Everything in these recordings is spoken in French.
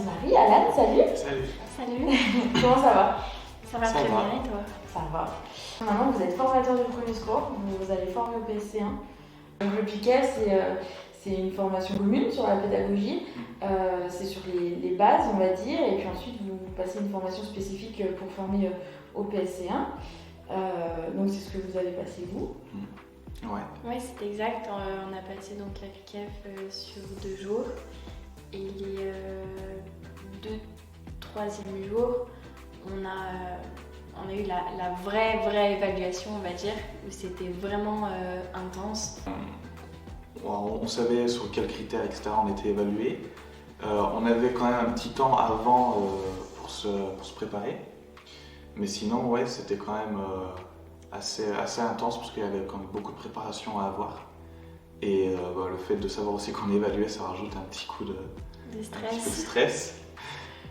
Marie, Alan, salut. Salut. Salut. Comment ça va? Ça va très bien et toi? Ça va. Maintenant, vous êtes formateur du premier secours, vous allez former au PSC1. Donc, le PICAE, c'est une formation commune sur la pédagogie, c'est sur les bases, on va dire, et puis ensuite vous passez une formation spécifique pour former au PSC1. Donc c'est ce que vous avez passé vous. Ouais. Oui, c'est exact. On a passé donc la PICAE sur 2 jours et les 2 troisièmes jours, on a eu la vraie évaluation, on va dire, où c'était vraiment intense. On savait sur quels critères, etc. on était évalué. On avait quand même un petit temps avant pour se préparer. Mais sinon, ouais, c'était quand même assez intense parce qu'il y avait quand même beaucoup de préparation à avoir. Et le fait de savoir aussi qu'on est évalué, ça rajoute un petit coup de stress.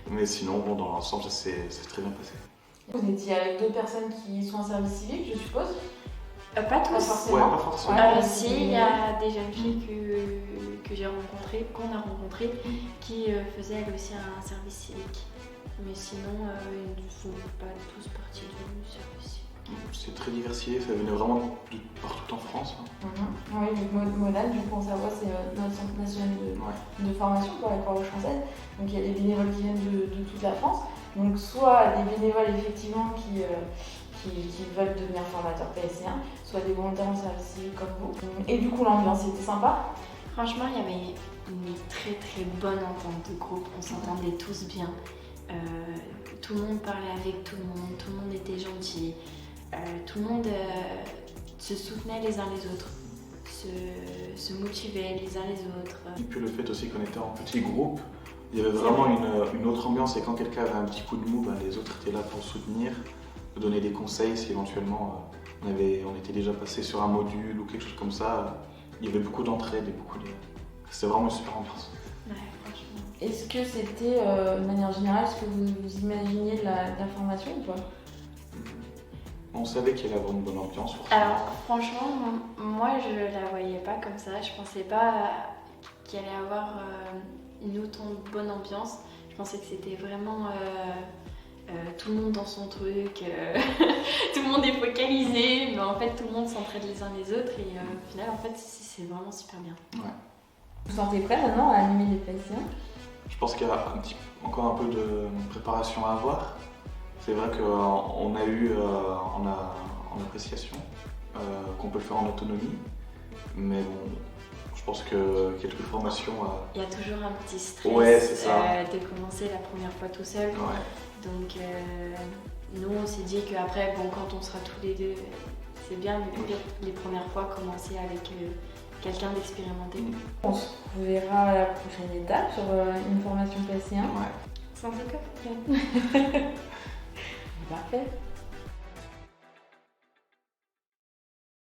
Mais sinon, bon, dans l'ensemble, ça s'est très bien passé. Vous étiez avec 2 personnes qui sont en service civique, je suppose? Pas tous. Pas forcément. Ouais, pas forcément. Si, il y a des jeunes filles qu'on a rencontrées, qui faisaient elles aussi un service civique. Mais sinon, ils ne font pas tous partie du service civique. C'est très diversifié, ça venait vraiment de partout en France. Oui, le MONAL, du coup, on savoir, c'est notre centre national de formation pour la Croix-Rouge française. Donc il y a des bénévoles qui viennent de toute la France. Donc soit des bénévoles effectivement qui veulent devenir formateurs PSC1, soit des volontaires en service civique comme vous. Et du coup, l'ambiance était sympa. Franchement, il y avait une très bonne entente de groupe, on s'entendait tous bien. Tout le monde parlait avec tout le monde était gentil. Tout le monde se soutenait les uns les autres, se motivait les uns les autres. Et puis le fait aussi qu'on était en petit groupe, il y avait vraiment une autre ambiance et quand quelqu'un avait un petit coup de mou, les autres étaient là pour soutenir, donner des conseils si éventuellement on était déjà passé sur un module ou quelque chose comme ça. Il y avait beaucoup d'entraide et c'était vraiment une super ambiance. Ouais, franchement. Est-ce que c'était, de manière générale, ce que vous imaginiez de la formation ou pas? On savait qu'il allait avoir une bonne ambiance. Alors franchement, moi je la voyais pas comme ça. Je pensais pas qu'il allait avoir une autant bonne ambiance. Je pensais que c'était vraiment tout le monde dans son truc, tout le monde est focalisé, mais en fait tout le monde s'entraide les uns les autres et au final en fait c'est vraiment super bien. Ouais. Vous vous sentez prêt maintenant à animer les PSC1? Je pense qu'il y a encore un peu de préparation à avoir. C'est vrai qu'on a eu en appréciation qu'on peut le faire en autonomie, mais bon, je pense que quelques formations. Il y a toujours un petit stress de commencer la première fois tout seul. Ouais. Donc nous on s'est dit qu'après, bon, quand on sera tous les deux, c'est bien, mais peut-être les premières fois commencer avec quelqu'un d'expérimenté. On se verra à la prochaine étape sur une formation PSC1. Ouais. Sans aucun problème. Parfait.